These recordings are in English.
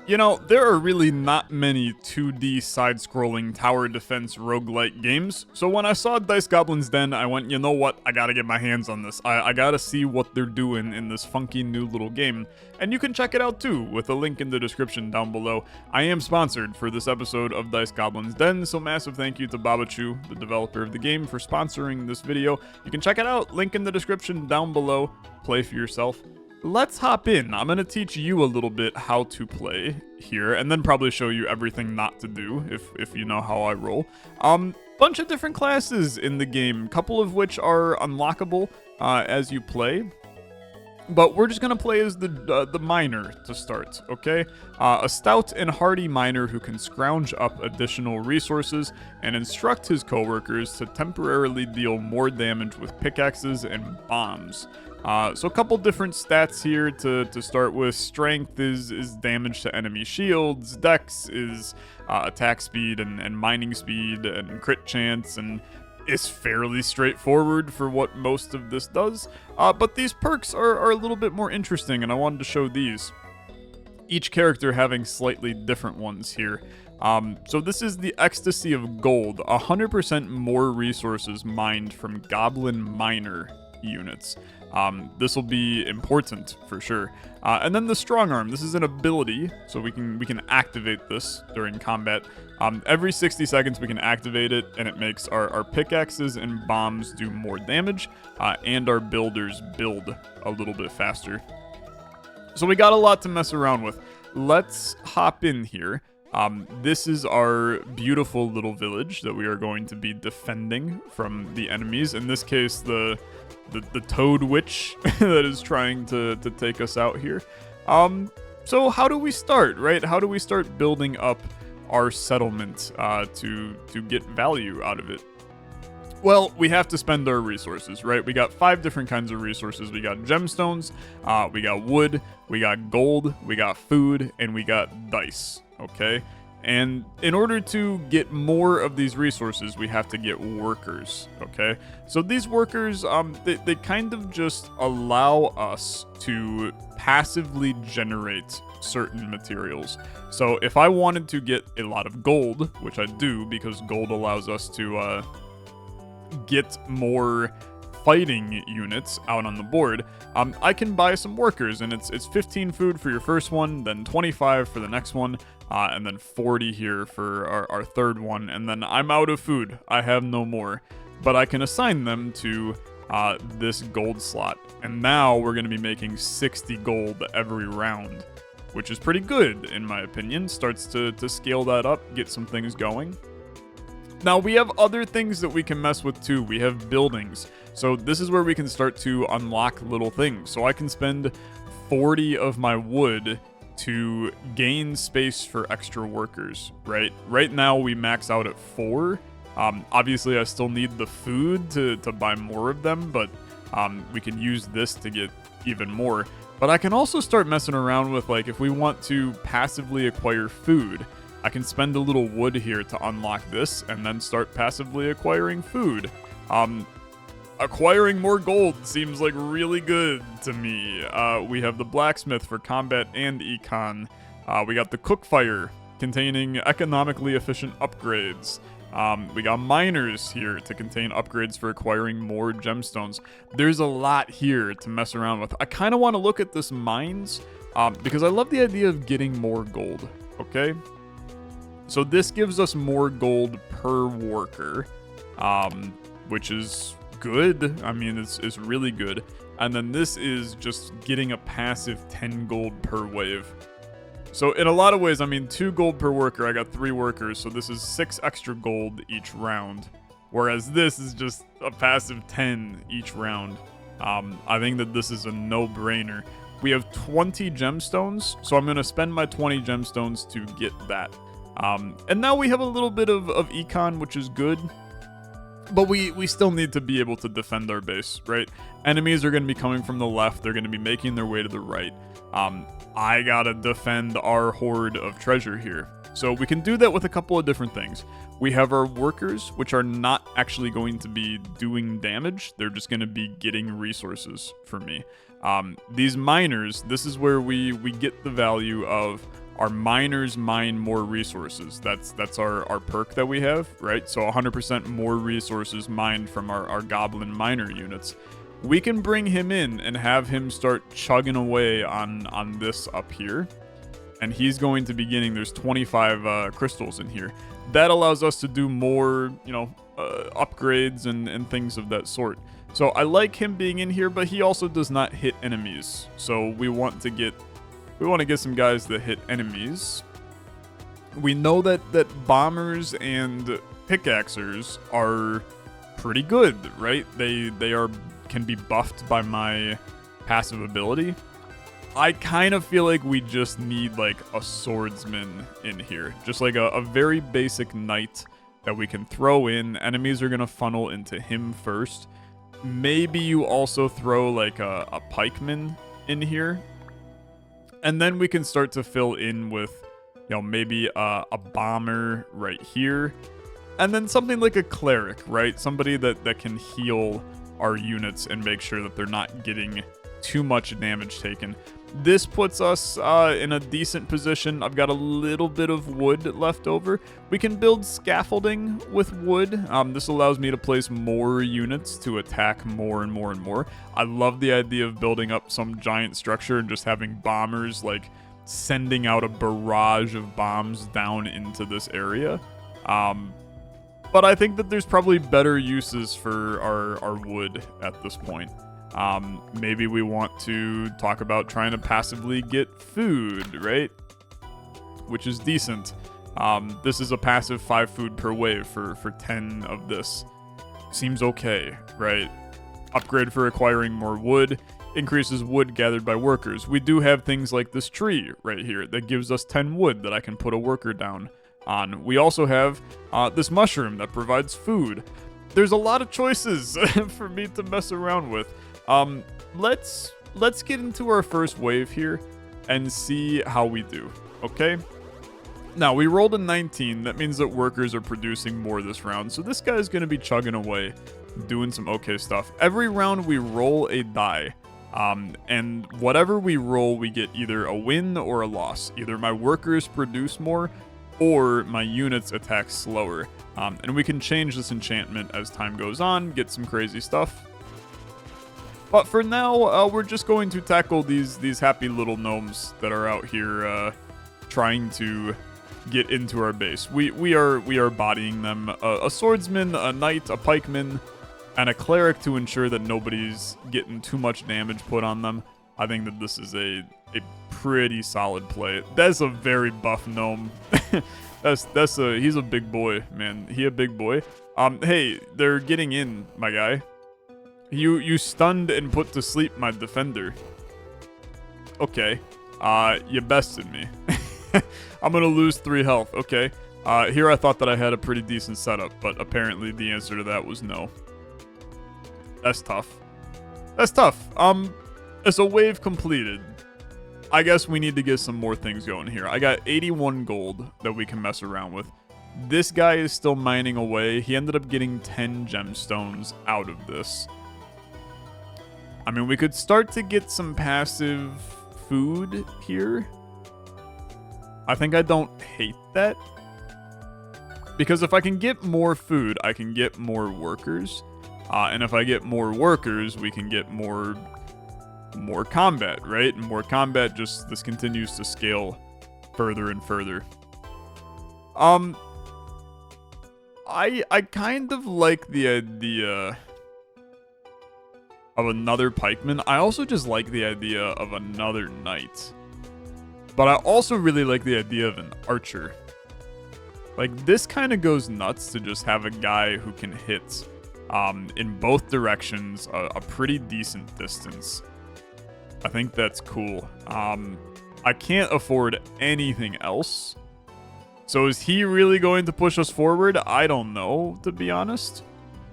You know, there are really not many 2D side-scrolling tower defense roguelike games, so when I saw Dice Goblin's Den, I went, you know what, I gotta get my hands on this. I gotta see what they're doing in this funky new little game. And you can check it out too, with a link in the description down below. I am sponsored for this episode of Dice Goblin's Den, so massive thank you to Babachu, the developer of the game, for sponsoring this video. You can check it out, link in the description down below. Play for yourself. Let's hop in. I'm going to teach you a little bit how to play here, and then probably show you everything not to do, if you know how I roll. Bunch of different classes in the game, couple of which are unlockable as you play. But we're just going to play as the miner to start, okay? A stout and hardy miner who can scrounge up additional resources and instruct his coworkers to temporarily deal more damage with pickaxes and bombs. So a couple different stats here to start with. Strength is damage to enemy shields. Dex is attack speed and mining speed and crit chance, and is fairly straightforward for what most of this does. But these perks are a little bit more interesting, and I wanted to show these. Each character having slightly different ones here. So this is the Ecstasy of Gold. 100% more resources mined from Goblin miner units. This will be important for sure. And then the Strong Arm. This is an ability, so we can activate this during combat. Every 60 seconds we can activate it, and it makes our pickaxes and bombs do more damage, and our builders build a little bit faster. So we got a lot to mess around with. Let's hop in here. This is our beautiful little village that we are going to be defending from the enemies. In this case, the Toad Witch that is trying to take us out here. So how do we start, right? How do we start building up our settlement to get value out of it? Well, we have to spend our resources, right? We got 5 different kinds of resources. We got gemstones, we got wood, we got gold, we got food, and we got dice, okay? And in order to get more of these resources, we have to get workers, okay? So these workers, they kind of just allow us to passively generate certain materials. So if I wanted to get a lot of gold, which I do because gold allows us to get more fighting units out on the board, I can buy some workers, and it's 15 food for your first one, then 25 for the next one, and then 40 here for our third one, and then I'm out of food. I have no more, but I can assign them to this gold slot, and now we're going to be making 60 gold every round, which is pretty good in my opinion. Starts to scale that up, get some things going. Now, we have other things that we can mess with too. We have buildings. So this is where we can start to unlock little things. So I can spend 40 of my wood to gain space for extra workers, right? Right now we max out at 4. Obviously I still need the food to buy more of them, but we can use this to get even more. But I can also start messing around with, like, if we want to passively acquire food, I can spend a little wood here to unlock this, and then start passively acquiring food. Acquiring more gold seems like really good to me. We have the blacksmith for combat and econ. We got the cookfire, containing economically efficient upgrades. We got miners here to contain upgrades for acquiring more gemstones. There's a lot here to mess around with. I kind of want to look at this mines, because I love the idea of getting more gold, okay? So this gives us more gold per worker, which is good. I mean, it's really good. And then this is just getting a passive 10 gold per wave. So in a lot of ways, I mean, 2 gold per worker. I got 3 workers, so this is 6 extra gold each round. Whereas this is just a passive 10 each round. I think that this is a no-brainer. We have 20 gemstones, so I'm going to spend my 20 gemstones to get that. And now we have a little bit of econ, which is good. But we still need to be able to defend our base, right? Enemies are going to be coming from the left. They're going to be making their way to the right. I gotta defend our hoard of treasure here. So we can do that with a couple of different things. We have our workers, which are not actually going to be doing damage. They're just going to be getting resources for me. These miners, this is where we get the value of our miners mine more resources. That's our perk that we have, right? So 100% more resources mined from our goblin miner units. We can bring him in and have him start chugging away on this up here. And he's going to be getting, there's 25 crystals in here. That allows us to do more, upgrades and things of that sort. So I like him being in here, but he also does not hit enemies. So we want to get some guys that hit enemies. We know that bombers and pickaxers are pretty good, right? They can be buffed by my passive ability. I kind of feel like we just need like a swordsman in here. Just like a very basic knight that we can throw in. Enemies are going to funnel into him first. Maybe you also throw like a pikeman in here. And then we can start to fill in with, maybe a bomber right here. And then something like a cleric, right? Somebody that can heal our units and make sure that they're not getting too much damage taken. This puts us in a decent position. I've got a little bit of wood left over. We can build scaffolding with wood. This allows me to place more units to attack more and more and more. I love the idea of building up some giant structure and just having bombers like sending out a barrage of bombs down into this area. But I think that there's probably better uses for our wood at this point. Maybe we want to talk about trying to passively get food, right? Which is decent. This is a passive 5 food per wave for 10 of this. Seems okay, right? Upgrade for acquiring more wood. Increases wood gathered by workers. We do have things like this tree right here that gives us 10 wood that I can put a worker down on. We also have this mushroom that provides food. There's a lot of choices for me to mess around with. Let's get into our first wave here and see how we do, okay? Now, we rolled a 19. That means that workers are producing more this round. So this guy's going to be chugging away, doing some okay stuff. Every round we roll a die. And whatever we roll, we get either a win or a loss. Either my workers produce more or my units attack slower. And we can change this enchantment as time goes on, get some crazy stuff. But for now, we're just going to tackle these happy little gnomes that are out here trying to get into our base. We are bodying them. A swordsman, a knight, a pikeman, and a cleric to ensure that nobody's getting too much damage put on them. I think that this is a pretty solid play. That's a very buff gnome. He's a big boy, man. He a big boy. Hey, they're getting in, my guy. You stunned and put to sleep my defender. Okay. You bested me. I'm gonna lose 3 health. Okay. Here I thought that I had a pretty decent setup, but apparently the answer to that was no. That's tough. That's tough. It's a wave completed. I guess we need to get some more things going here. I got 81 gold that we can mess around with. This guy is still mining away. He ended up getting 10 gemstones out of this. I mean, we could start to get some passive food here. I think I don't hate that. Because if I can get more food, I can get more workers. And if I get more workers, we can get more combat, right? And more combat, just this continues to scale further and further. I kind of like the idea of another pikeman. I also just like the idea of another knight. But I also really like the idea of an archer. Like, this kind of goes nuts to just have a guy who can hit in both directions a pretty decent distance. I think that's cool. I can't afford anything else. So is he really going to push us forward? I don't know, to be honest.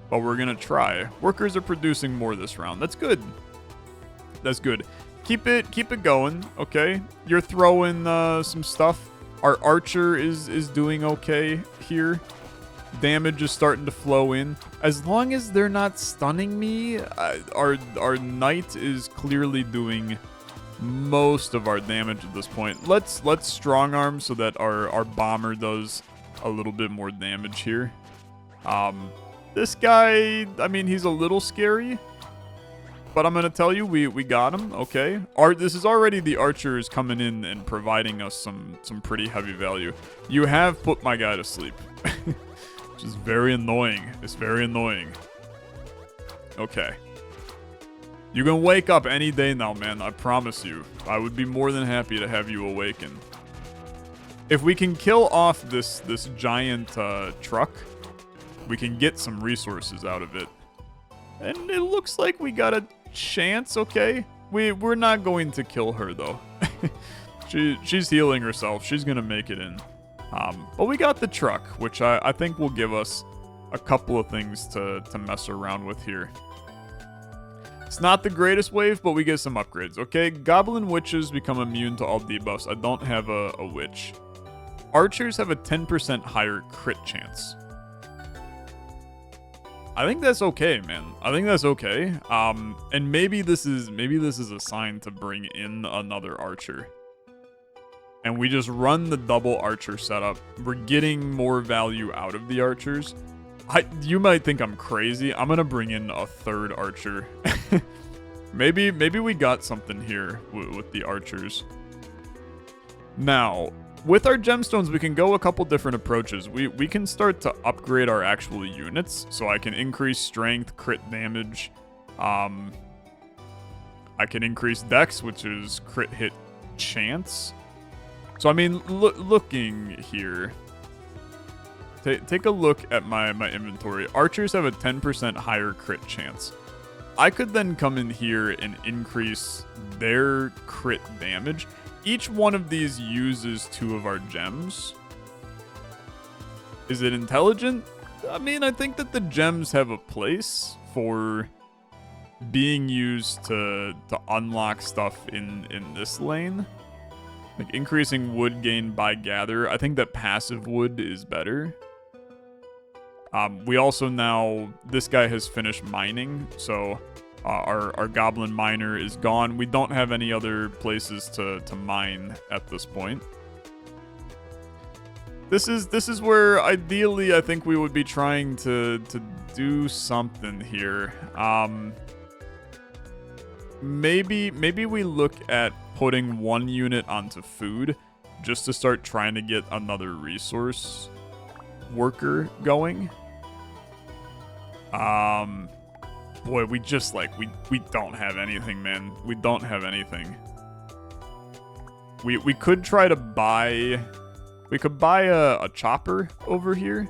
But we're going to try. Workers are producing more this round. That's good. That's good. Keep it going, okay? You're throwing some stuff. Our archer is doing okay here. Damage is starting to flow in. As long as they're not stunning me, our knight is clearly doing most of our damage at this point. Let's strong arm so that our bomber does a little bit more damage here. This guy, I mean, he's a little scary, but I'm gonna tell you, we got him. Okay, this is already the archers coming in and providing us some pretty heavy value. You have put my guy to sleep, which is very annoying. It's very annoying. Okay. You can wake up any day now, man. I promise you. I would be more than happy to have you awaken. If we can kill off this giant truck, we can get some resources out of it. And it looks like we got a chance, okay? We're not going to kill her, though. She's healing herself. She's going to make it in. But we got the truck, which I think will give us a couple of things to mess around with here. It's not the greatest wave, but we get some upgrades, okay? Goblin witches become immune to all debuffs. I don't have a witch. Archers have a 10% higher crit chance. I think that's okay, man. I think that's okay. And maybe this is a sign to bring in another archer. And we just run the double archer setup. We're getting more value out of the archers. You might think I'm crazy. I'm gonna bring in a third archer. maybe we got something here with the archers. Now, with our gemstones, we can go a couple different approaches. We can start to upgrade our actual units, so I can increase strength, crit damage. I can increase dex, which is crit hit chance. So I mean, looking here. Take a look at my inventory. Archers have a 10% higher crit chance. I could then come in here and increase their crit damage. Each one of these uses 2 of our gems. Is it intelligent? I mean, I think that the gems have a place for being used to unlock stuff in this lane. Like increasing wood gain by gather. I think that passive wood is better. We also now, this guy has finished mining, so our goblin miner is gone. We don't have any other places to mine at this point. This is where ideally I think we would be trying to do something here. Maybe we look at putting 1 unit onto food just to start trying to get another resource worker going. Boy, we just we don't have anything, man. We don't have anything. We could try to buy, we could buy a chopper over here.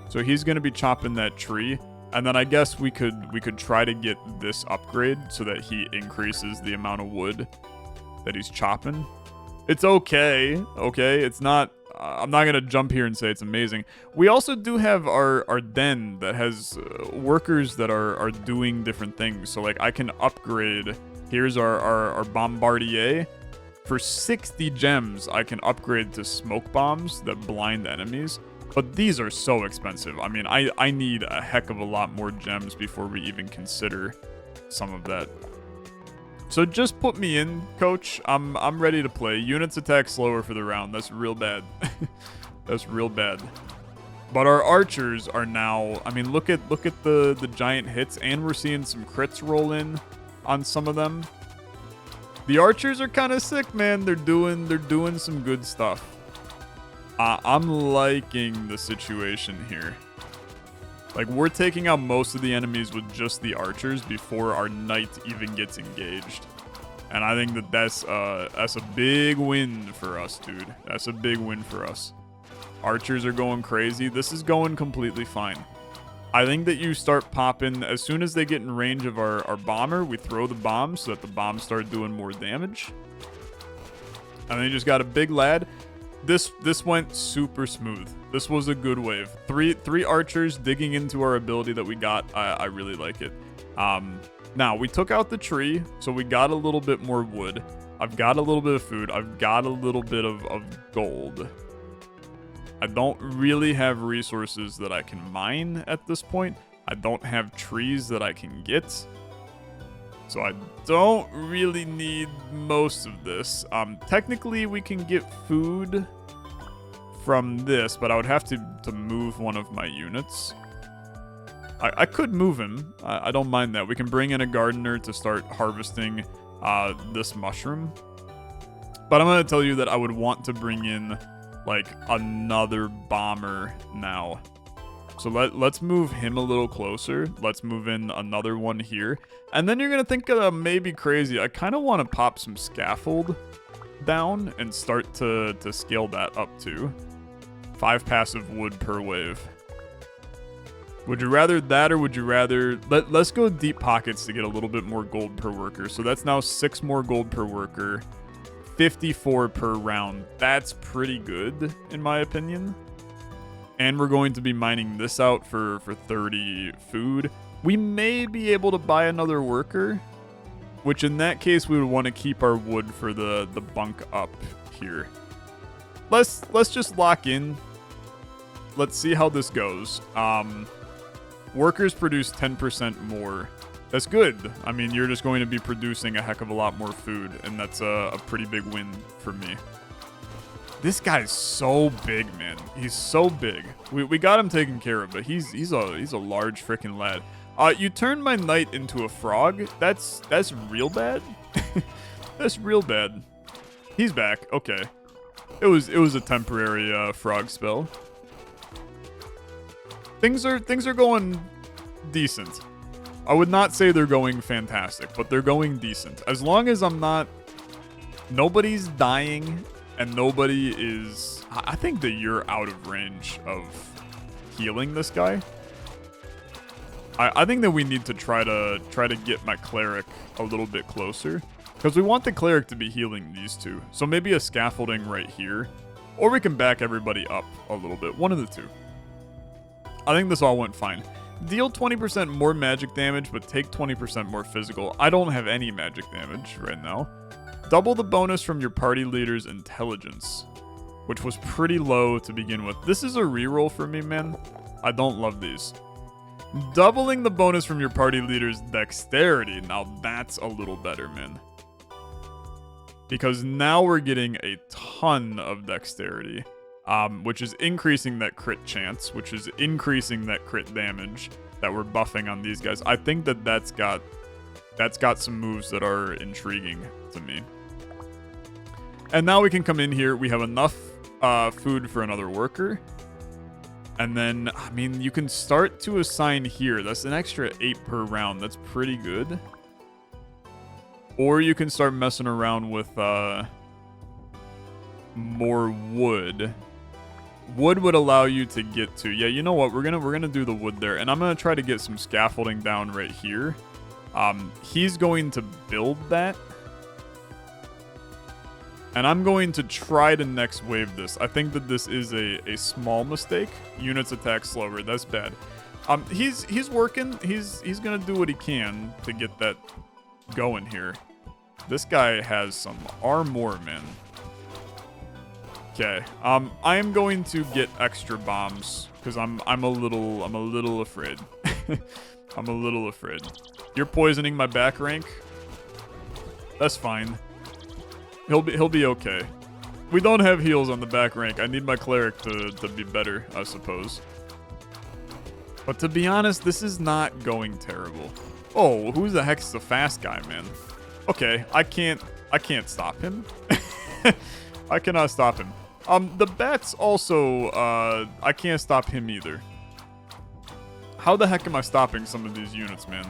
So he's gonna be chopping that tree, and then I guess we could try to get this upgrade so that he increases the amount of wood that he's chopping. It's okay, it's not. I'm not going to jump here and say it's amazing. We also do have our den that has workers that are doing different things. So, like, I can upgrade. Here's our bombardier. For 60 gems, I can upgrade to smoke bombs that blind enemies. But these are so expensive. I mean, I need a heck of a lot more gems before we even consider some of that. So just put me in, coach. I'm ready to play. Units attack slower for the round. That's real bad. That's real bad. But our archers are now, I mean, look at the giant hits, and we're seeing some crits roll in on some of them. The archers are kind of sick, man. They're doing some good stuff. I'm liking the situation here. Like, we're taking out most of the enemies with just the archers before our knight even gets engaged. And I think that that's a big win for us, dude. That's a big win for us. Archers are going crazy. This is going completely fine. I think that you start popping, as soon as they get in range of our bomber, we throw the bombs so that the bombs start doing more damage. And then you just got a big lad. This went super smooth. This was a good wave. Three archers digging into our ability that we got. I really like it. Now, we took out the tree, so we got a little bit more wood. I've got a little bit of food. I've got a little bit of gold. I don't really have resources that I can mine at this point. I don't have trees that I can get. So I don't really need most of this. Technically, we can get food from this, but I would have to move one of my units. I could move him. I don't mind that. We can bring in a gardener to start harvesting this mushroom. But I'm going to tell you that I would want to bring in, like, another bomber now. So let's move him a little closer. Let's move in another one here. And then you're going to think maybe crazy. I kind of want to pop some scaffold down and start to scale that up too. 5 passive wood per wave. Would you rather that, or would you rather... Let's go deep pockets to get a little bit more gold per worker. So that's now 6 more gold per worker. 54 per round. That's pretty good, in my opinion. And we're going to be mining this out for 30 food. We may be able to buy another worker, which in that case we would want to keep our wood for the bunk up here. Let's just lock in. Let's see how this goes. Workers produce 10% more. That's good. I mean, you're just going to be producing a heck of a lot more food, and that's a pretty big win for me. This guy's so big, man. He's so big. We got him taken care of, but he's a large freaking lad. You turned my knight into a frog. That's real bad. That's real bad. He's back. Okay. It was a temporary frog spell. Things are going decent. I would not say they're going fantastic, but they're going decent. As long as nobody's dying and nobody is... I think that you're out of range of healing this guy. I think that we need to try to get my cleric a little bit closer, because we want the cleric to be healing these two. So maybe a scaffolding right here, or we can back everybody up a little bit. One of the two. I think this all went fine. Deal 20% more magic damage, but take 20% more physical. I don't have any magic damage right now. Double the bonus from your party leader's intelligence, which was pretty low to begin with. This is a reroll for me, man. I don't love these. Doubling the bonus from your party leader's dexterity. Now that's a little better, man. Because now we're getting a ton of dexterity. Which is increasing that crit chance, which is increasing that crit damage that we're buffing on these guys. I think that that's got some moves that are intriguing to me. And now we can come in here. We have enough food for another worker. And then, I mean, you can start to assign here. That's an extra 8 per round. That's pretty good. Or you can start messing around with more wood. Wood would allow you to get to... Yeah, you know what? We're gonna do the wood there. And I'm going to try to get some scaffolding down right here. He's going to build that. And I'm going to try to next wave this. I think that this is a small mistake. Units attack slower. That's bad. He's working. He's going to do what he can to get that going here. This guy has some armor, man. Okay, I am going to get extra bombs because I'm a little afraid. I'm a little afraid. You're poisoning my back rank. That's fine. He'll be okay. We don't have heals on the back rank. I need my cleric to be better, I suppose. But to be honest, this is not going terrible. Oh, who the heck's the fast guy, man? Okay, I can't stop him. I cannot stop him. The bats also, I can't stop him either. How the heck am I stopping some of these units, man?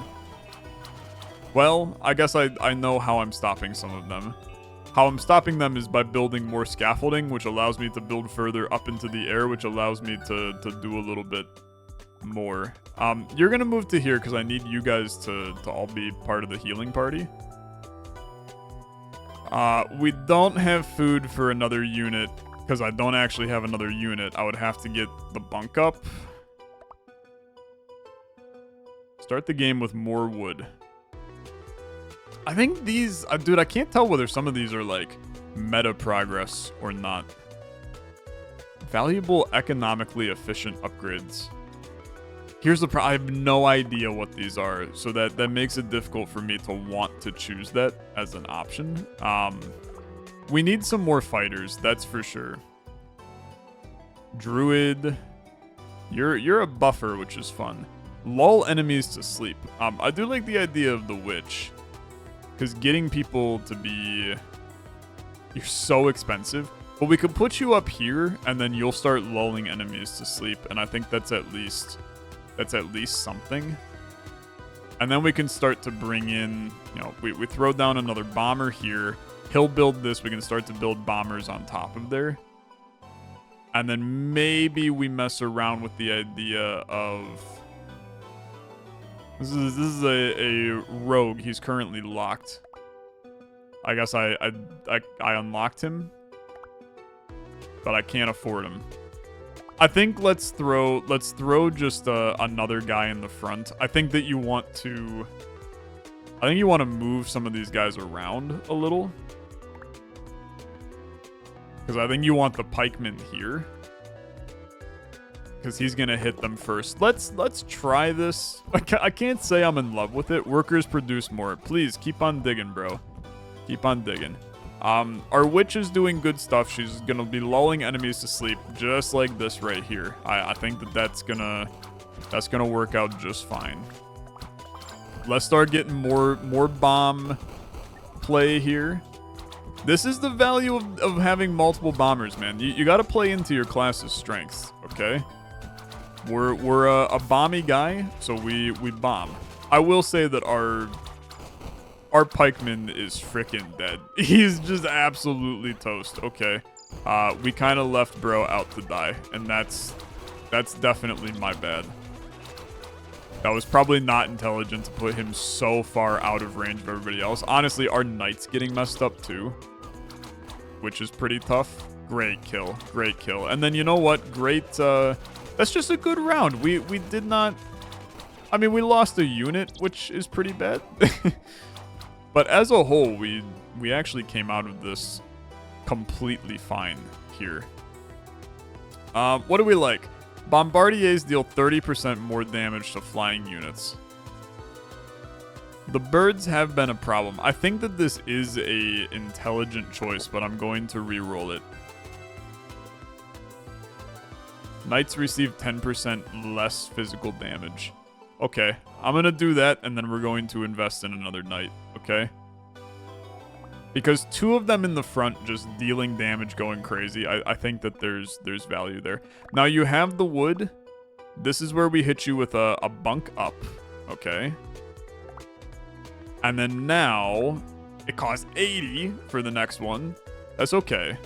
Well, I guess I know how I'm stopping some of them. How I'm stopping them is by building more scaffolding, which allows me to build further up into the air, which allows me to do a little bit more. You're gonna move to here because I need you guys to all be part of the healing party. We don't have food for another unit because I don't actually have another unit. I would have to get the bunk up. Start the game with more wood. I think these... dude, I can't tell whether some of these are, like, meta progress or not. Valuable, economically efficient upgrades. Here's the problem. I have no idea what these are, so that makes it difficult for me to want to choose that as an option. We need some more fighters, that's for sure. Druid. You're a buffer, which is fun. Lull enemies to sleep. I do like the idea of the witch, because getting people to be... You're so expensive. But we could put you up here, and then you'll start lulling enemies to sleep, and I think that's at least something. And then we can start to bring in, you know, we throw down another bomber here. He'll build this. We can start to build bombers on top of there. And then maybe we mess around with the idea of... This is a rogue. He's currently locked. I guess I unlocked him, but I can't afford him. I think let's throw just another guy in the front. I think that you want to move some of these guys around a little, because I think you want the pikeman here, because he's gonna hit them first. Let's try this. I can't say I'm in love with it. Workers produce more. Please keep on digging, bro. Keep on digging. Our witch is doing good stuff. She's gonna be lulling enemies to sleep, just like this right here. I think that's gonna work out just fine. Let's start getting more bomb play here. This is the value of having multiple bombers, man. You got to play into your class's strengths, okay? We're a bomby guy, so we bomb. I will say that our pikeman is freaking dead. He's just absolutely toast. Okay. We kind of left bro out to die, and that's definitely my bad. That was probably not intelligent to put him so far out of range of everybody else. Honestly, our knight's getting messed up too, which is pretty tough. Great kill. Great kill. And then you know what? Great, that's just a good round. We did not... I mean, we lost a unit, which is pretty bad. But as a whole, we actually came out of this completely fine here. What do we like? Bombardiers deal 30% more damage to flying units. The birds have been a problem. I think that this is a intelligent choice, but I'm going to re-roll it. Knights receive 10% less physical damage. Okay, I'm going to do that, and then we're going to invest in another knight, okay? Because two of them in the front just dealing damage going crazy, I think that there's value there. Now, you have the wood. This is where we hit you with a bunk up, okay? And then now, it costs 80 for the next one. That's okay.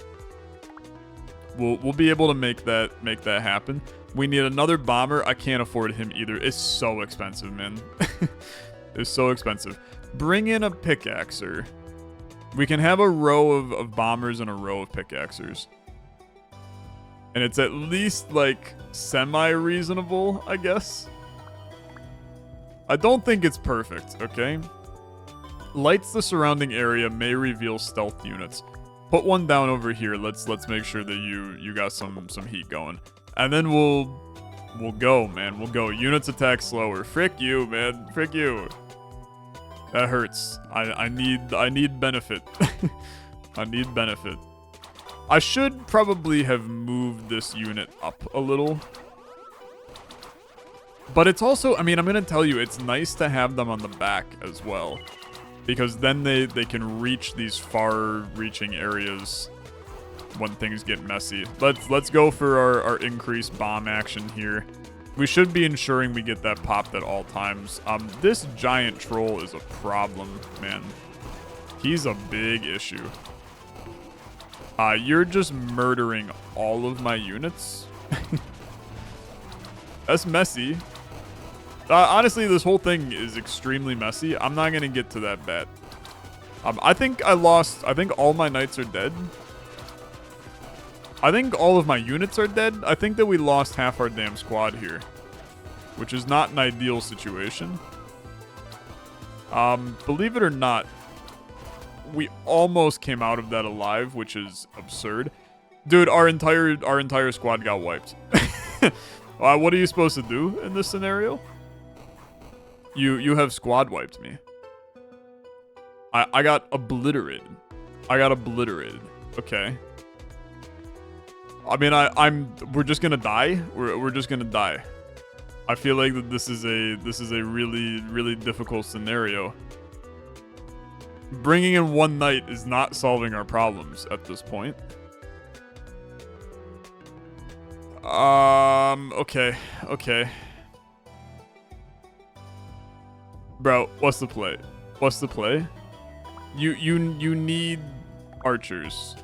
We'll be able to make that happen. We need another bomber. I can't afford him either. It's so expensive, man. It's so expensive. Bring in a pickaxer. We can have a row of bombers and a row of pickaxers. And it's at least, like, semi-reasonable, I guess. I don't think it's perfect, okay? Lights the surrounding area, may reveal stealth units. Put one down over here. Let's make sure that you got some heat going. And then we'll go, man. We'll go. Units attack slower. Frick you, man. Frick you. That hurts. I need benefit. I need benefit. I should probably have moved this unit up a little. But it's also, I mean, I'm going to tell you, it's nice to have them on the back as well. Because then they can reach these far-reaching areas when things get messy. Let's go for our increased bomb action here. We should be ensuring we get that popped at all times. This giant troll is a problem, man. He's a big issue. You're just murdering all of my units. That's messy. Honestly, this whole thing is extremely messy. I'm not going to get to that bad. I think all my knights are dead. I think all of my units are dead. I think that we lost half our damn squad here, which is not an ideal situation. Believe it or not, we almost came out of that alive, which is absurd. Dude, our entire squad got wiped. What are you supposed to do in this scenario? You have squad wiped me. I got obliterated. Okay. I mean, we're just gonna die. We're just gonna die. I feel like that this is a really, really difficult scenario. Bringing in one knight is not solving our problems at this point. Okay. Bro, what's the play? You need archers.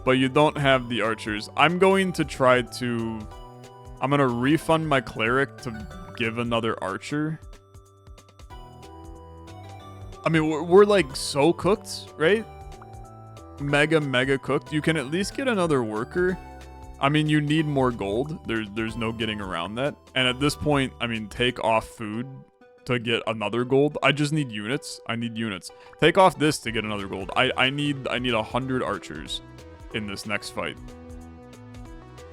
But you don't have the archers. I'm gonna refund my cleric to give another archer. I mean, we're like so cooked, right? Mega cooked. You can at least get another worker. I mean, you need more gold. There's no getting around that. And at this point, I mean, take off food to get another gold. I just need units. I need units. Take off this to get another gold. I need 100 archers in this next fight.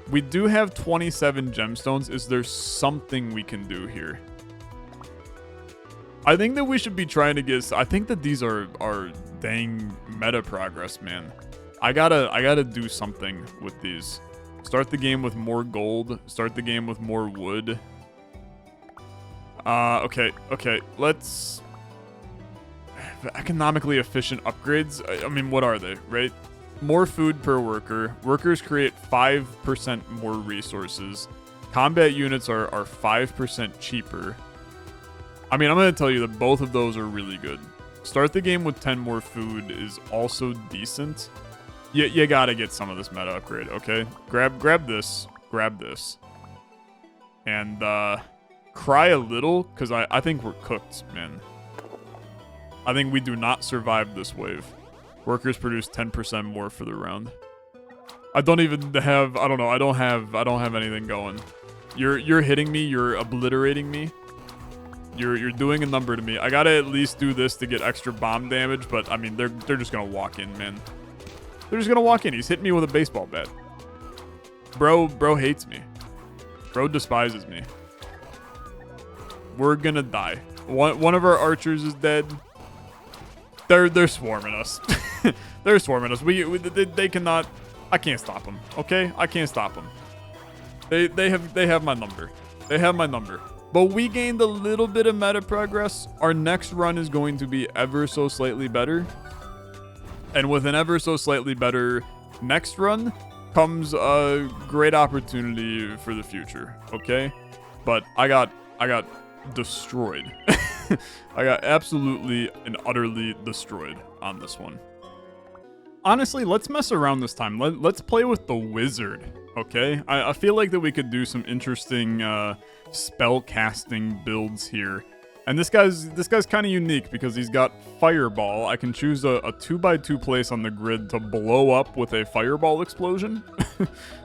We do have 27 gemstones. Is there something we can do here? I think that we should be trying to get... I think that these are dang meta progress, man. I gotta do something with these. Start the game with more gold. Start the game with more wood. Okay. Let's... Economically efficient upgrades. I mean, what are they, right? More food per worker. Workers create 5% more resources. Combat units are 5% cheaper. I mean, I'm going to tell you that both of those are really good. Start the game with 10 more food is also decent. You got to get some of this meta upgrade, okay? Grab this. Grab this. And cry a little, because I think we're cooked, man. I think we do not survive this wave. Workers produce 10% more for the round. I don't even have... I don't know. I don't have anything going. You're hitting me. You're obliterating me. You're doing a number to me. I gotta at least do this to get extra bomb damage, but I mean, they're just gonna walk in, man. They're just gonna walk in. He's hitting me with a baseball bat. Bro hates me. Bro despises me. We're gonna die. One of our archers is dead. They're swarming us. They're swarming us. They cannot... I can't stop them, okay? I can't stop them. They have my number. They have my number. But we gained a little bit of meta progress. Our next run is going to be ever so slightly better. And with an ever so slightly better next run comes a great opportunity for the future, okay? But I got destroyed. I got absolutely and utterly destroyed on this one. Honestly, let's mess around this time. Let's play with the wizard, okay? I feel like that we could do some interesting spell casting builds here. And this guy's kind of unique because he's got fireball. I can choose a 2x2 place on the grid to blow up with a fireball explosion.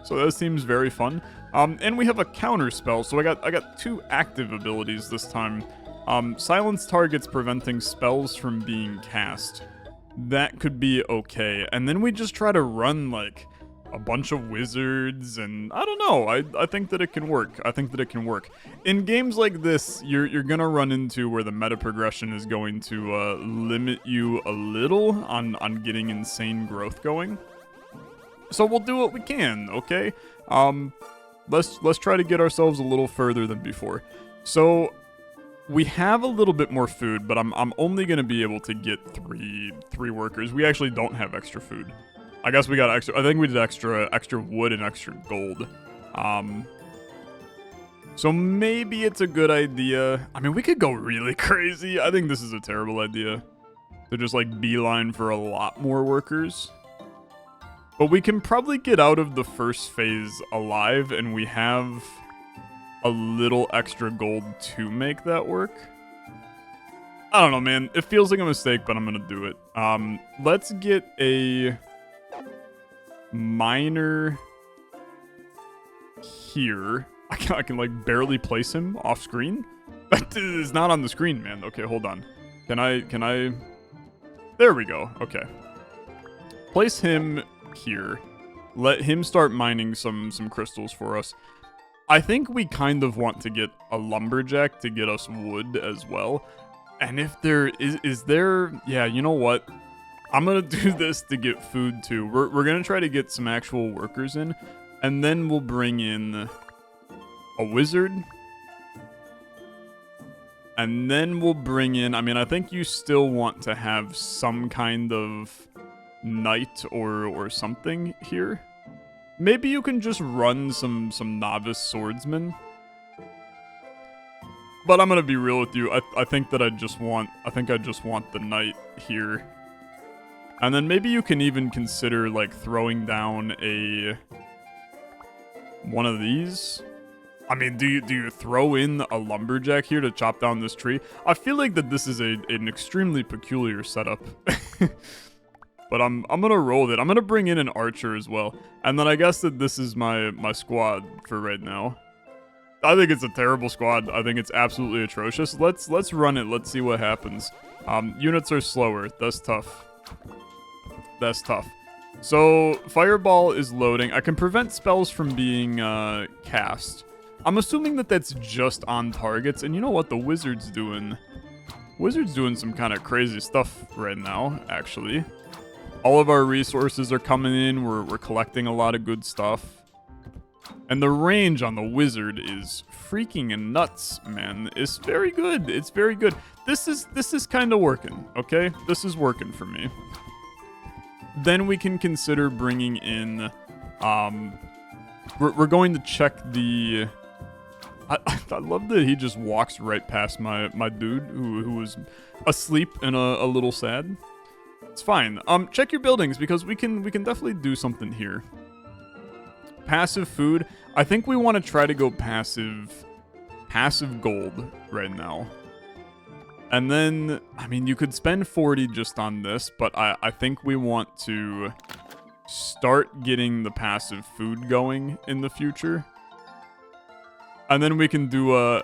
So that seems very fun. And we have a counter spell, so I got two active abilities this time. Silence targets preventing spells from being cast. That could be okay. And then we just try to run like a bunch of wizards, and I don't know. I think that it can work. In games like this, you're gonna run into where the meta progression is going to limit you a little on getting insane growth going. So we'll do what we can, okay? Let's try to get ourselves a little further than before. So we have a little bit more food, but I'm only gonna be able to get three workers. We actually don't have extra food. I guess we got extra. I think we did extra wood and extra gold. So maybe it's a good idea. I mean, we could go really crazy. I think this is a terrible idea to just like beeline for a lot more workers. But we can probably get out of the first phase alive, and we have a little extra gold to make that work. I don't know, man. It feels like a mistake, but I'm gonna do it. Let's get a miner here. I can like barely place him off screen. That is not on the screen, man. Okay, hold on. Can I? There we go. Okay. Place him here. Let him start mining some crystals for us. I think we kind of want to get a lumberjack to get us wood as well. And if there is there, yeah, you know what? I'm gonna do this to get food too. We're gonna try to get some actual workers in, and then we'll bring in a wizard. And then we'll bring in, I mean, I think you still want to have some kind of knight or something here. Maybe you can just run some novice swordsmen. But I'm gonna be real with you. I think that I just want the knight here. And then maybe you can even consider like throwing down one of these. I mean, do you throw in a lumberjack here to chop down this tree? I feel like that this is an extremely peculiar setup. But I'm gonna roll with it. I'm gonna bring in an archer as well. And then I guess that this is my squad for right now. I think it's a terrible squad. I think it's absolutely atrocious. Let's run it. Let's see what happens. Units are slower. That's tough. That's tough. So, Fireball is loading. I can prevent spells from being cast. I'm assuming that that's just on targets. And you know what? The Wizard's doing... Wizard's doing some kind of crazy stuff right now, actually. All of our resources are coming in. We're collecting a lot of good stuff. And the range on the Wizard is freaking nuts, man. It's very good. It's very good. This is kind of working, okay? This is working for me. Then we can consider bringing in, we're going to check the, I love that he just walks right past my dude who was asleep and a little sad. It's fine. Check your buildings because we can definitely do something here. Passive food. I think we want to try to go passive gold right now. And then, I mean, you could spend 40 just on this, but I think we want to start getting the passive food going in the future. And then we can do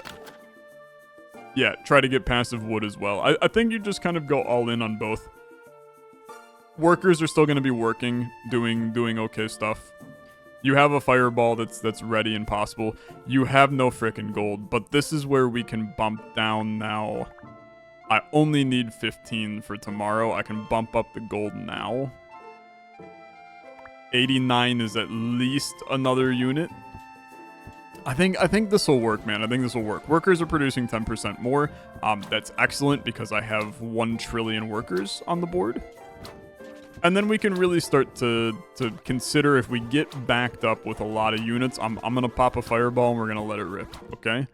yeah, try to get passive wood as well. I think you just kind of go all in on both. Workers are still going to be working, doing okay stuff. You have a fireball that's ready and possible. You have no frickin' gold, but this is where we can bump down now. I only need 15 for tomorrow. I can bump up the gold now. 89 is at least another unit. I think this will work, man. I think this will work. Workers are producing 10% more. That's excellent because I have 1 trillion workers on the board. And then we can really start to consider if we get backed up with a lot of units. I'm gonna pop a fireball and we're gonna let it rip, okay?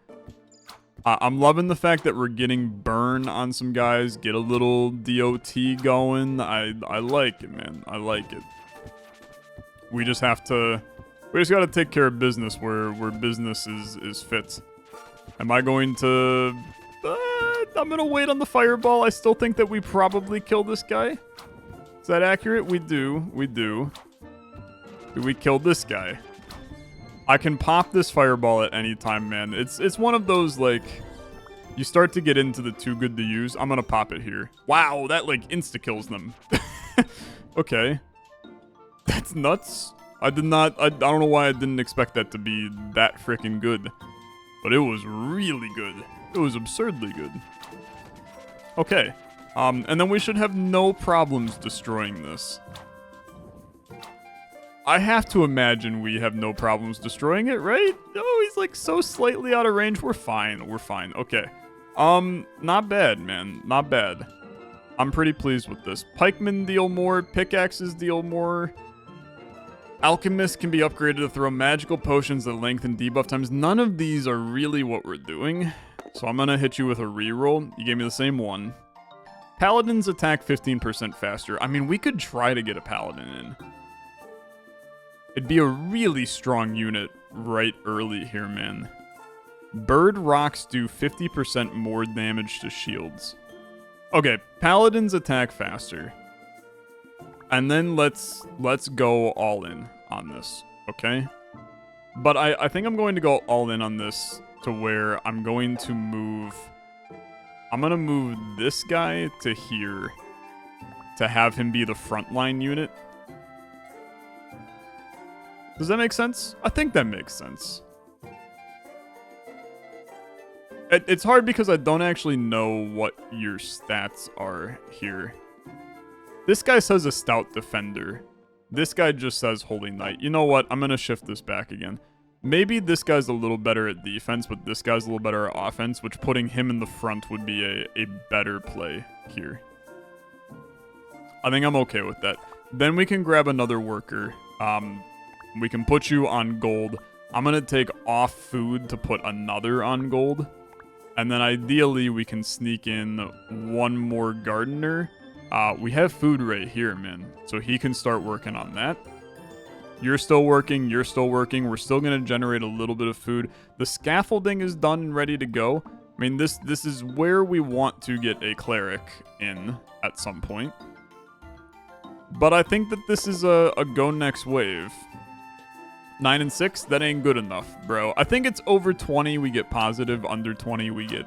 I'm loving the fact that we're getting burn on some guys. Get a little DOT going. I like it, man. I like it. We just gotta take care of business where business is fit. Am I going to... I'm gonna wait on the fireball. I still think that we probably kill this guy. Is that accurate? We do. Do we kill this guy? I can pop this fireball at any time, man. It's one of those, like, you start to get into the too good to use. I'm gonna pop it here. Wow, that, like, insta-kills them. Okay. That's nuts. I don't know why I didn't expect that to be that freaking good. But it was really good. It was absurdly good. Okay. And then we should have no problems destroying this. I have to imagine we have no problems destroying it, right? Oh, he's like so slightly out of range. We're fine. We're fine. Okay. Not bad, man. Not bad. I'm pretty pleased with this. Pikemen deal more. Pickaxes deal more. Alchemists can be upgraded to throw magical potions that lengthen debuff times. None of these are really what we're doing. So I'm gonna hit you with a reroll. You gave me the same one. Paladins attack 15% faster. I mean, we could try to get a paladin in. It'd be a really strong unit right early here, man. Bird rocks do 50% more damage to shields. Okay, paladins attack faster. And then let's go all in on this, okay? But I think I'm going to go all in on this to where I'm going to move... I'm going to move this guy to here to have him be the frontline unit. Does that make sense? I think that makes sense. It's hard because I don't actually know what your stats are here. This guy says a stout defender. This guy just says holy knight. You know what? I'm going to shift this back again. Maybe this guy's a little better at defense, but this guy's a little better at offense, which putting him in the front would be a better play here. I think I'm okay with that. Then we can grab another worker. We can put you on gold. I'm going to take off food to put another on gold. And then ideally we can sneak in one more gardener. We have food right here, man. So he can start working on that. You're still working. You're still working. We're still going to generate a little bit of food. The scaffolding is done and ready to go. I mean, this is where we want to get a cleric in at some point. But I think that this is a go next wave. 9 and 6, that ain't good enough, bro. I think it's over 20 we get positive, under 20 we get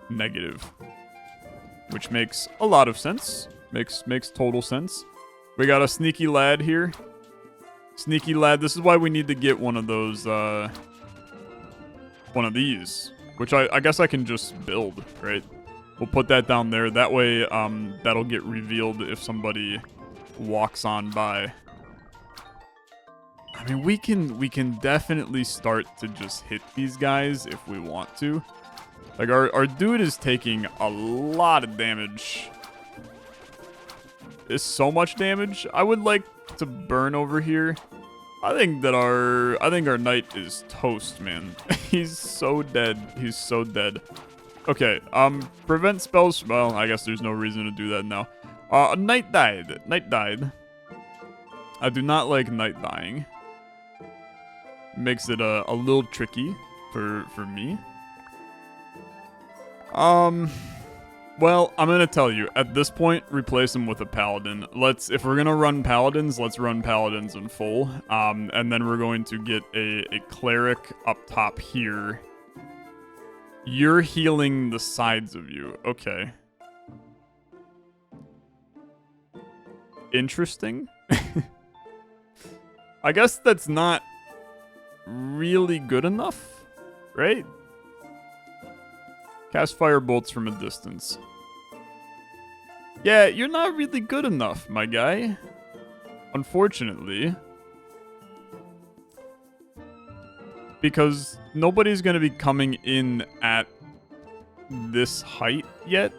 negative. Which makes a lot of sense. Makes total sense. We got a sneaky lad here. Sneaky lad, this is why we need to get one of those, one of these. Which I guess I can just build, right? We'll put that down there. That way, that'll get revealed if somebody walks on by. I mean, we can definitely start to just hit these guys if we want to. Like, our dude is taking a lot of damage. It's so much damage. I would like to burn over here. I think our knight is toast, man. He's so dead. He's so dead. Okay, prevent spells. Well, I guess there's no reason to do that now. Knight died. Knight died. I do not like knight dying. Makes it a little tricky for me. Well, I'm gonna tell you, at this point, replace him with a paladin. If we're gonna run paladins, let's run paladins in full. And then we're going to get a cleric up top here. You're healing the sides of you. Okay. Interesting. I guess that's not really good enough, right? Cast fire bolts from a distance. Yeah, you're not really good enough, my guy. Unfortunately. Because nobody's going to be coming in at this height yet.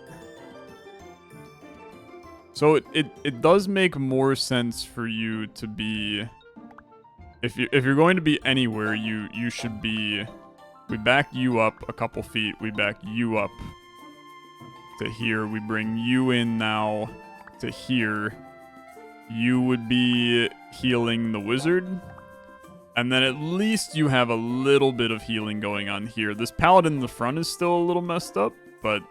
So it does make more sense for you to be... If you're going to be anywhere, you should be... We back you up a couple feet. We back you up to here. We bring you in now to here. You would be healing the wizard. And then at least you have a little bit of healing going on here. This paladin in the front is still a little messed up, but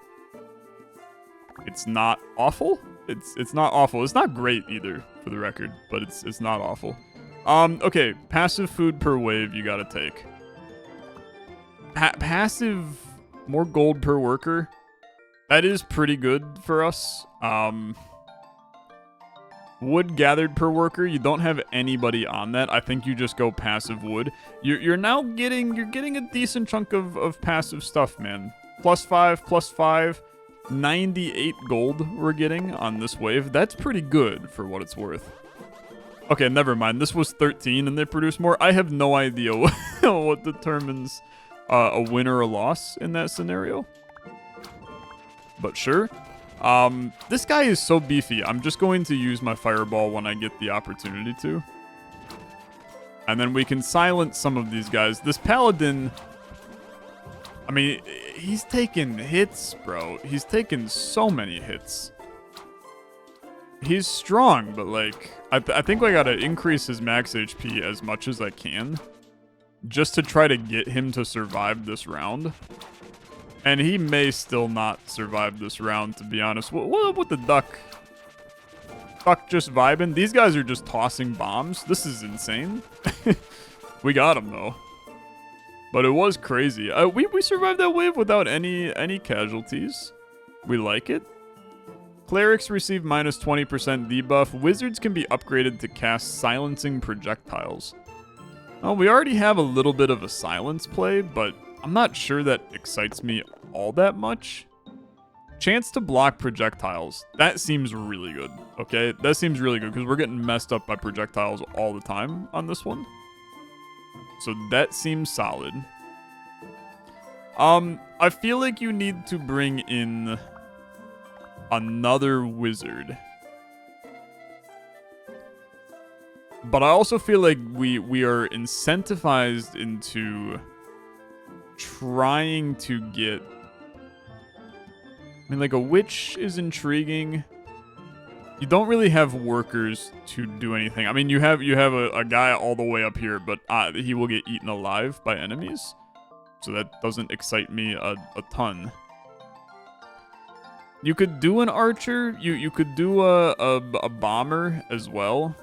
it's not awful. It's not awful. It's not great either, for the record, but it's not awful. Okay, passive food per wave you gotta take. Passive, more gold per worker. That is pretty good for us. Wood gathered per worker. You don't have anybody on that. I think you just go passive wood. You're now getting a decent chunk of passive stuff, man. +5, 98 gold we're getting on this wave. That's pretty good for what it's worth. Okay, never mind. This was 13 and they produce more. I have no idea what determines a win or a loss in that scenario. But sure. This guy is so beefy. I'm just going to use my fireball when I get the opportunity to. And then we can silence some of these guys. This paladin... I mean, he's taking hits, bro. He's taking so many hits. He's strong, but like... I think I gotta increase his max HP as much as I can. Just to try to get him to survive this round. And he may still not survive this round, to be honest. What up with the duck? Duck just vibing? These guys are just tossing bombs. This is insane. We got him, though. But it was crazy. We survived that wave without any casualties. We like it. Clerics receive minus 20% debuff. Wizards can be upgraded to cast silencing projectiles. Well, we already have a little bit of a silence play, but I'm not sure that excites me all that much. Chance to block projectiles. That seems really good, okay? That seems really good because we're getting messed up by projectiles all the time on this one. So that seems solid. I feel like you need to bring in another wizard. But I also feel like we are incentivized into trying to get... I mean, like, a witch is intriguing. You don't really have workers to do anything. I mean, you have a guy all the way up here, but he will get eaten alive by enemies. So that doesn't excite me a ton. You could do an archer. You could do a bomber as well.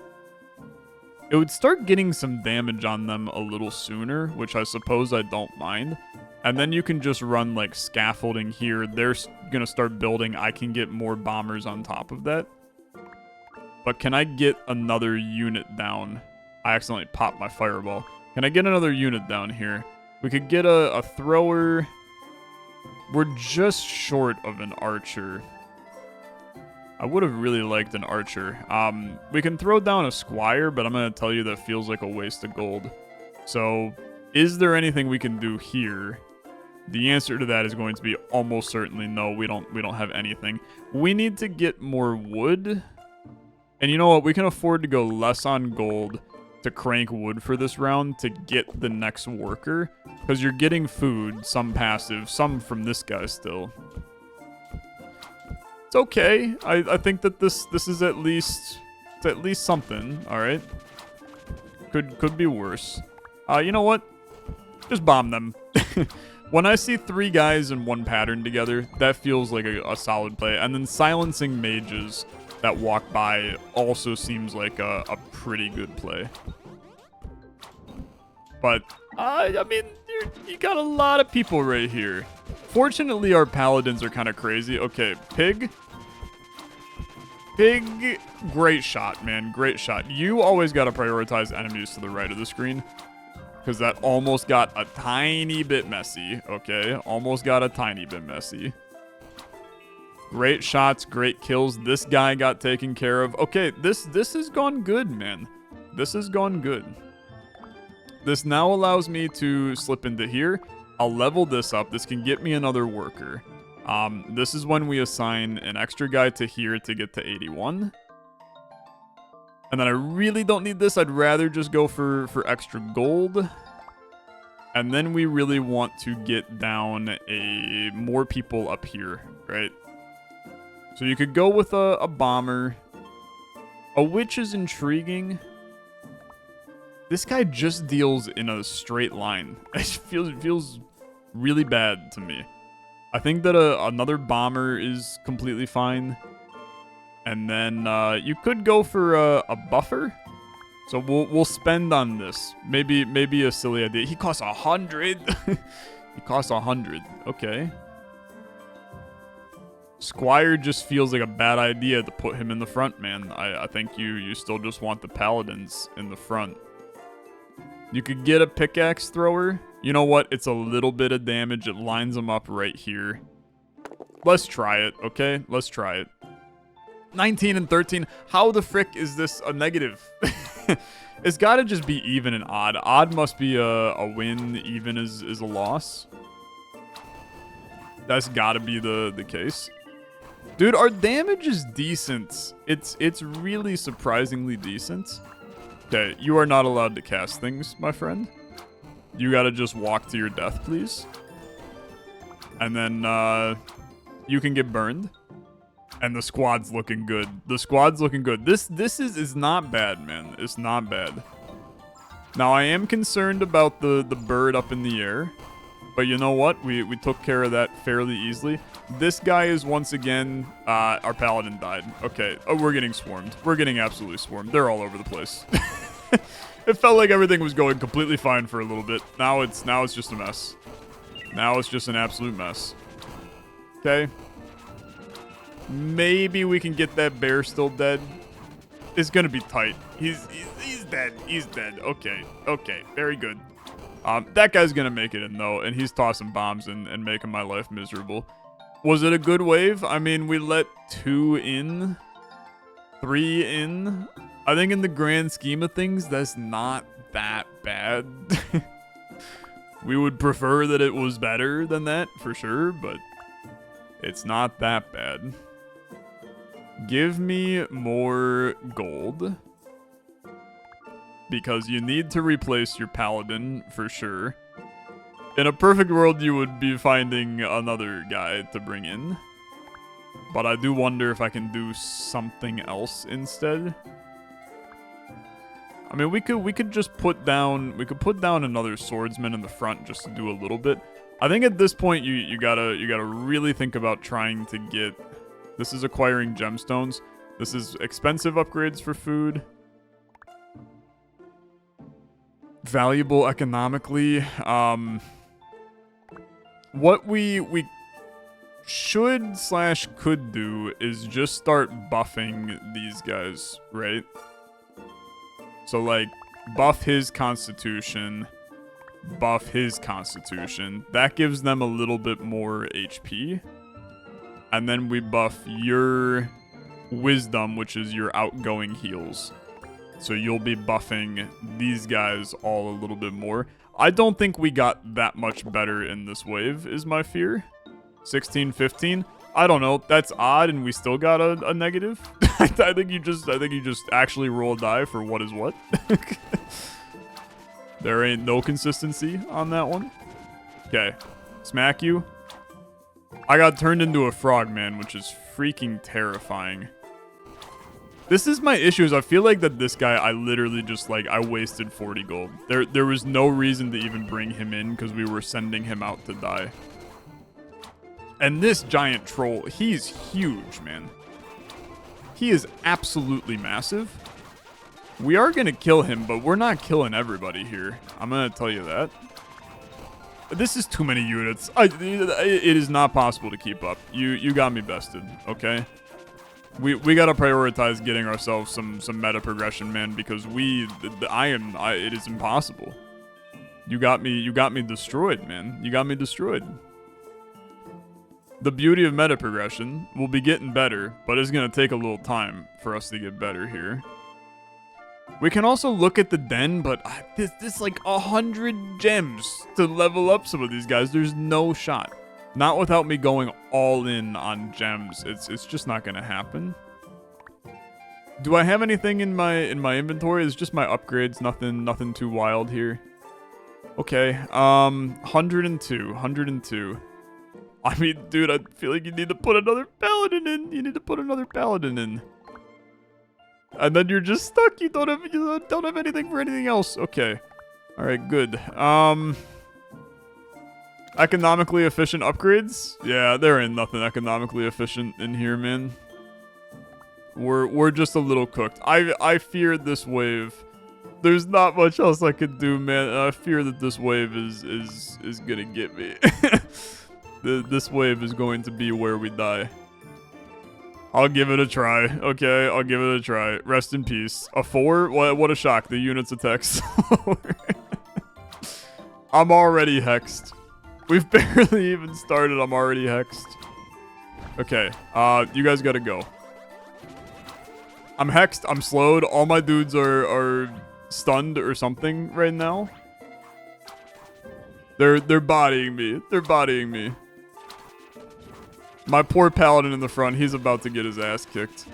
It would start getting some damage on them a little sooner, which I suppose I don't mind. And then you can just run, like, scaffolding here. They're gonna start building. I can get more bombers on top of that. But can I get another unit down? I accidentally popped my fireball. Can I get another unit down here? We could get a thrower. We're just short of an archer. I would have really liked an archer. We can throw down a squire, but I'm going to tell you that feels like a waste of gold. So, is there anything we can do here? The answer to that is going to be almost certainly no. We don't have anything. We need to get more wood. And you know what? We can afford to go less on gold to crank wood for this round to get the next worker. Because you're getting food, some passive, some from this guy still. It's okay. I think that this is at least something. All right. Could be worse. You know what? Just bomb them. When I see 3 guys in one pattern together, that feels like a solid play. And then silencing mages that walk by also seems like a pretty good play. But I mean, you got a lot of people right here. Fortunately, our paladins are kind of crazy. Okay, pig. Pig, great shot, man. Great shot. You always got to prioritize enemies to the right of the screen. Because that almost got a tiny bit messy, okay? Almost got a tiny bit messy. Great shots, great kills. This guy got taken care of. Okay, this has gone good, man. This has gone good. This now allows me to slip into here. I'll level this up. This can get me another worker. This is when we assign an extra guy to here to get to 81. And then I really don't need this. I'd rather just go for extra gold. And then we really want to get down more people up here, right? So you could go with a bomber. A witch is intriguing. This guy just deals in a straight line. It feels really bad to me. I think that another bomber is completely fine. And then you could go for a buffer. So we'll spend on this. Maybe a silly idea. He costs 100. He costs 100. Okay. Squire just feels like a bad idea to put him in the front, man. I think you still just want the paladins in the front. You could get a pickaxe thrower. You know what? It's a little bit of damage. It lines them up right here. Let's try it, okay? Let's try it. 19 and 13. How the frick is this a negative? It's got to just be even and odd. Odd must be a win. Even is a loss. That's got to be the case. Dude, our damage is decent. It's really surprisingly decent. Okay, you are not allowed to cast things, my friend. You got to just walk to your death, please. And then you can get burned. And the squad's looking good. The squad's looking good. This is not bad, man. It's not bad. Now, I am concerned about the bird up in the air. But you know what? We took care of that fairly easily. This guy is once again... our paladin died. Okay. Oh, we're getting swarmed. We're getting absolutely swarmed. They're all over the place. It felt like everything was going completely fine for a little bit. Now it's just a mess. Now it's just an absolute mess. Okay. Maybe we can get that bear still dead. It's gonna be tight. He's dead. He's dead. Okay. Okay. Very good. That guy's gonna make it in, though, and he's tossing bombs and making my life miserable. Was it a good wave? I mean, we let 2 in, 3 in. I think in the grand scheme of things, that's not that bad. We would prefer that it was better than that, for sure, but it's not that bad. Give me more gold. Because you need to replace your paladin, for sure. In a perfect world, you would be finding another guy to bring in. But I do wonder if I can do something else instead. I mean, we could just put down another swordsman in the front just to do a little bit. I think at this point you gotta really think about trying to get. This is acquiring gemstones. This is expensive upgrades for food. Valuable economically. What we should / could do is just start buffing these guys, right? So like buff his constitution, buff his constitution. That gives them a little bit more HP. And then we buff your wisdom, which is your outgoing heals. So you'll be buffing these guys all a little bit more. I don't think we got that much better in this wave, is my fear. 16, 15. I don't know. That's odd, and we still got a negative. I think you just actually roll a die for what is what. There ain't no consistency on that one. Okay, smack you. I got turned into a frog, man, which is freaking terrifying. This is my issues. I feel like that this guy, I literally just, like, I wasted 40 gold. There was no reason to even bring him in because we were sending him out to die. And this giant troll, he's huge, man. He is absolutely massive. We are going to kill him, but we're not killing everybody here. I'm going to tell you that. This is too many units. It is not possible to keep up. You got me bested, okay? We gotta prioritize getting ourselves some meta progression, man, because it is impossible. You got me destroyed, man. You got me destroyed. The beauty of meta progression, we'll be getting better, but it's gonna take a little time for us to get better here. We can also look at the den, but this like 100 gems to level up some of these guys. There's no shot. Not without me going all in on gems. It's just not gonna happen. Do I have anything in my inventory? It's just my upgrades. Nothing too wild here. Okay. 102. I mean, dude, I feel like you need to put another paladin in. You need to put another paladin in. And then you're just stuck. You don't have anything for anything else. Okay. All right. Good. Economically efficient upgrades? Yeah, there ain't nothing economically efficient in here, man. We're just a little cooked. I fear this wave. There's not much else I could do, man. I fear that this wave is gonna get me. This wave is going to be where we die. I'll give it a try. Okay, I'll give it a try. Rest in peace. A 4? What a shock. The unit's attack slower. I'm already hexed. We've barely even started. I'm already hexed. Okay, you guys gotta go. I'm hexed. I'm slowed. All my dudes are stunned or something right now. They're bodying me. They're bodying me. My poor paladin in the front. He's about to get his ass kicked.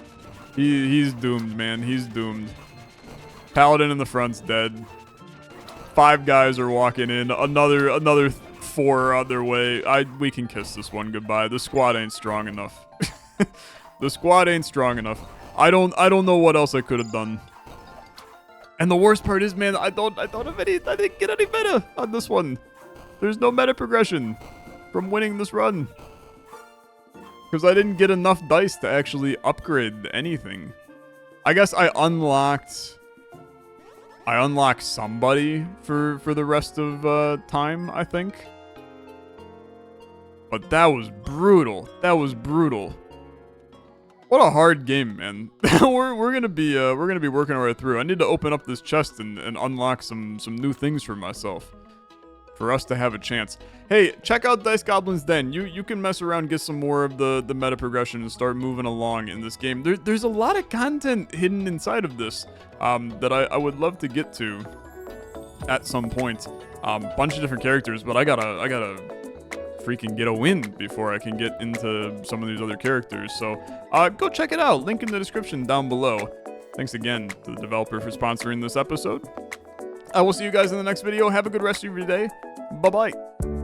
He's doomed, man. He's doomed. Paladin in the front's dead. 5 guys are walking in. Another 4 are on their way. We can kiss this one goodbye. The squad ain't strong enough. The squad ain't strong enough. I don't know what else I could have done. And the worst part is, man, I didn't get any meta on this one. There's no meta progression from winning this run. Because I didn't get enough dice to actually upgrade anything. I guess I unlocked somebody for the rest of time, I think. But that was brutal. That was brutal. What a hard game, man. we're gonna be working our way through. I need to open up this chest and unlock some new things for myself. for us to have a chance. Hey, check out Dice Goblins Den. You can mess around, get some more of the meta progression, and start moving along in this game. There's a lot of content hidden inside of this that I would love to get to at some point. Bunch of different characters, but I gotta freaking get a win before I can get into some of these other characters. So go check it out. Link in the description down below. Thanks again to the developer for sponsoring this episode. I will see you guys in the next video. Have a good rest of your day. Bye-bye.